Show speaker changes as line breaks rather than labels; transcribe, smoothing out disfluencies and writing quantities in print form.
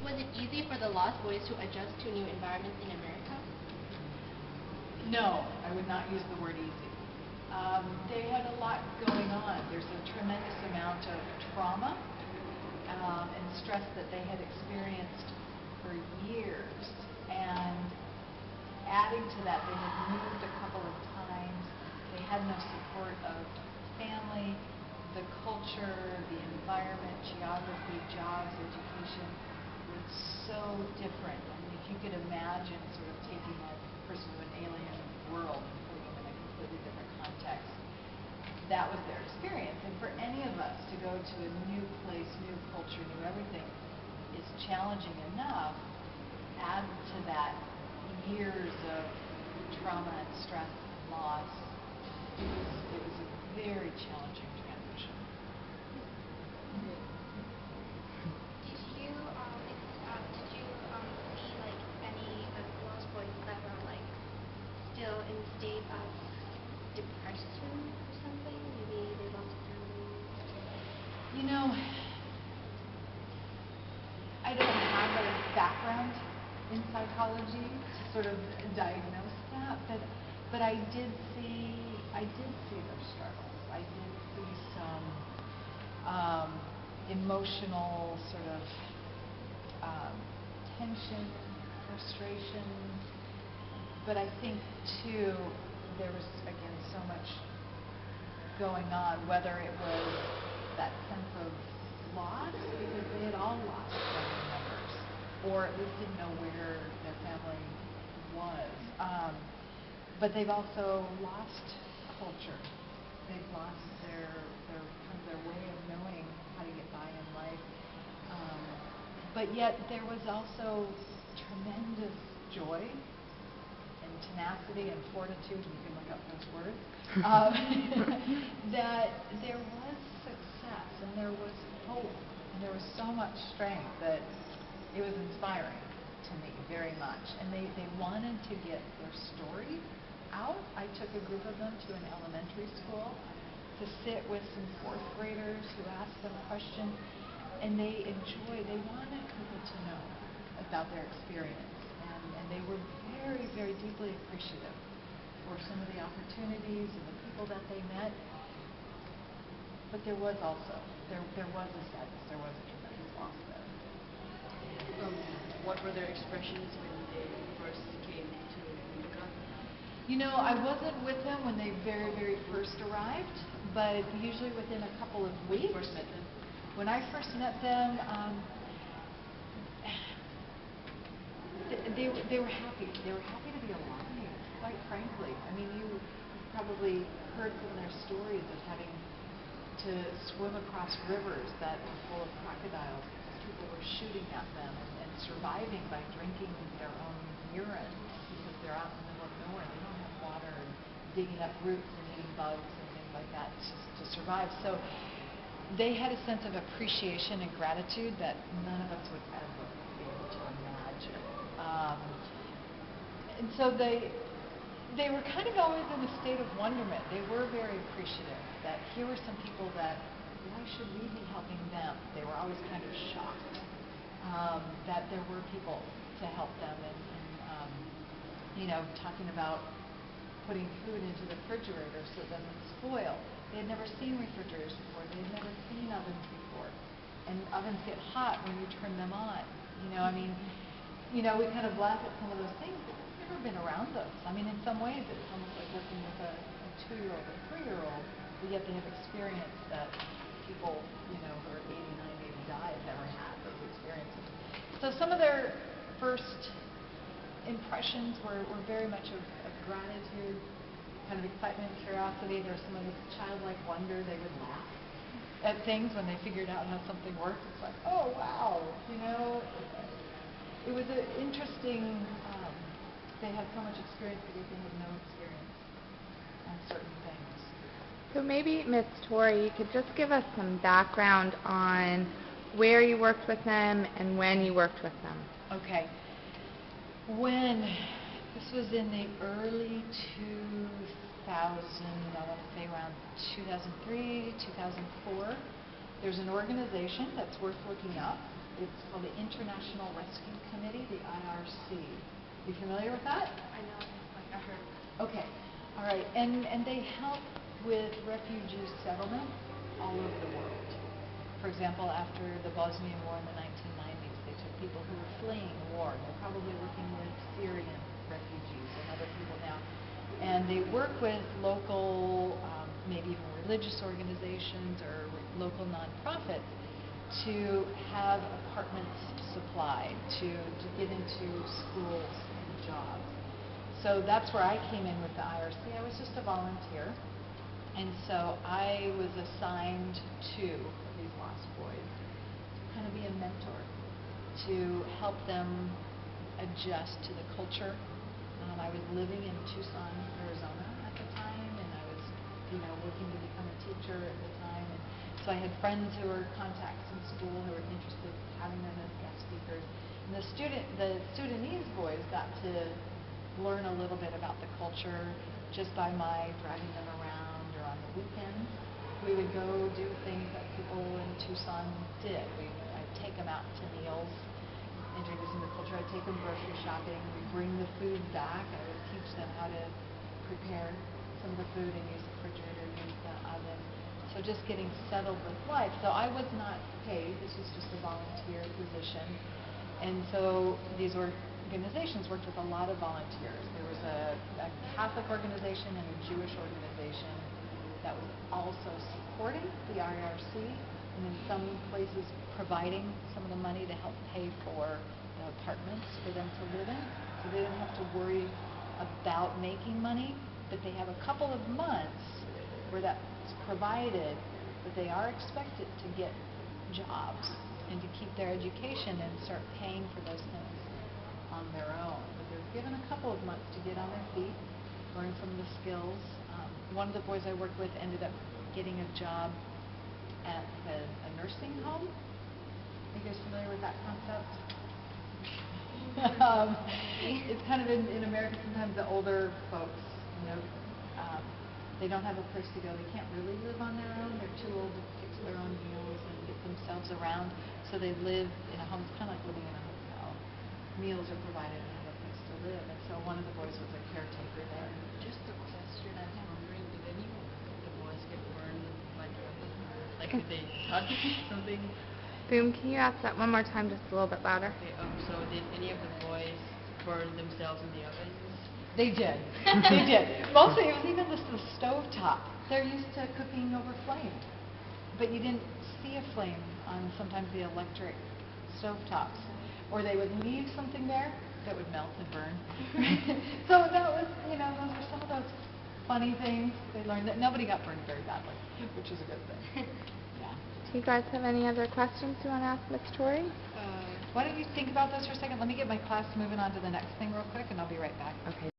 Was it easy for the Lost Boys to adjust to new environments in America?
No, I would not use the word easy. They had a lot going on. There's a tremendous amount of trauma and stress that they had experienced for years. And adding to that, they had moved a couple of times. They had no support of family, the culture, the environment, geography, jobs, education was so different. I mean, if you could imagine sort of taking a person to an alien world and putting them in a completely different context, that was their experience. And for any of us to go to a new place, new culture, new everything is challenging enough. Add to that years of trauma and stress and loss. It was a very challenging transition.
Did you see like any of the Lost Boys that were like still in a state of depression or something? Maybe they lost a family.
You know, I don't have a background in psychology to sort of diagnose that, but I did see their struggles. I did see some emotional sort of tension, frustration, but I think too there was again so much going on, whether it was that sense of loss because they had all lost family members, or at least didn't know where their family was. But they've also lost culture. They've lost their kind of their way of knowing how to get by in life. But yet there was also tremendous joy and tenacity and fortitude, and you can look up those words, that there was success and there was hope and there was so much strength that it was inspiring to me very much. And they wanted to get their story out. I took a group of them to an elementary school to sit with some fourth graders who asked them questions, and they wanted people to know about their experience, and they were very, very deeply appreciative for some of the opportunities and the people that they met. But there was also, there was a sadness, there was a tremendous loss there.
What were their expressions when they first came to Utica?
You know, I wasn't with them when they very, very first arrived, but usually within a couple of weeks.
When you first met them?
When I first met them, they were happy. They were happy to be alive, quite frankly. I mean, you've probably heard from their stories of having to swim across rivers that were full of crocodiles because people were shooting at them, and surviving by drinking their own urine because they're out in the middle of nowhere. They don't have water, and digging up roots and eating bugs and things like that to survive. So they had a sense of appreciation and gratitude that none of us would ever be able to imagine. And so they were kind of always in a state of wonderment. They were very appreciative that here were some people that, why should we be helping them? They were always kind of shocked that there were people to help them, and you know, talking about putting food into the refrigerator so it doesn't spoil. They had never seen refrigerators before. They had never seen ovens before. And ovens get hot when you turn them on. You know, I mean, you know, we kind of laugh at some of those things, but they've never been around those. I mean, in some ways, it's almost like working with a 2-year-old or 3-year-old, but yet they have experience that people, you know, who are 80, 90, and die have never had those experiences. So some of their first impressions were very much of gratitude, kind of excitement, curiosity. There's some of this childlike wonder. They would laugh at things when they figured out how something worked. It's like, oh, wow, you know. It was an interesting, they had so much experience, but yet they had no experience on certain things.
So maybe, Ms. Torie, you could just give us some background on where you worked with them and when you worked with them.
Okay. This was in the early 2000s, I want to say around 2003, 2004, there's an organization that's worth looking up It's called the International Rescue Committee, the IRC. You familiar with that?
I know, like I heard.
Okay, all right, and they help with refugee settlement all over the world. For example, after the Bosnian War in the 1990s, they took people who were fleeing war. They're probably working with Syrian refugees and other people now. And they work with local, maybe even religious organizations or local nonprofits to have apartments supplied, to get into schools and jobs. So that's where I came in with the IRC. I was just a volunteer. And so I was assigned to these Lost Boys to kind of be a mentor, to help them adjust to the culture. I was living in Tucson, Arizona at the time, and I was, working to become a teacher at the time. And so I had friends who were contacts in school who were interested in having them as guest speakers. And the Sudanese boys got to learn a little bit about the culture just by my driving them around, or on the weekends we would go do things that people in Tucson did. I'd take them out to meals, introducing the culture. I'd take them grocery shopping. We'd bring the food back. I would teach them how to prepare some of the food and use the refrigerator, use the oven. So just getting settled with life. So I was not paid. This was just a volunteer position. And so these organizations worked with a lot of volunteers. There was a Catholic organization and a Jewish organization that was also supporting the IRC, and in some places providing some of the money to help pay for the apartments for them to live in. So they didn't have to worry about making money, but they have a couple of months where that's provided, but they are expected to get jobs and to keep their education and start paying for those things on their own. But they're given a couple of months to get on their feet, learn some of the skills. One of the boys I worked with ended up getting a job at a nursing home. Are you guys familiar with that concept? It's kind of in America, sometimes the older folks, they don't have a place to go. They can't really live on their own. They're too old to fix their own meals and get themselves around, so they live in a home. It's kind of like living in a hotel. Meals are provided and have a place to live. And so one of the boys was a caretaker there.
Just a question, I was wondering, did any of the boys get burned by the oven? Like, did they touch something?
Boom, can you ask that one more time, just a little bit louder?
Okay, so did any of the boys burn themselves in the oven?
They did. They did. Mostly it was even the stove top. They're used to cooking over flame. But you didn't see a flame on sometimes the electric stove tops. Or they would leave something there that would melt and burn. So that was, those were some of those funny things they learned. That nobody got burned very badly, which is a good thing. Yeah.
Do you guys have any other questions you want to ask Ms. Torie?
Why don't you think about those for a second? Let me get my class moving on to the next thing real quick, and I'll be right back.
Okay.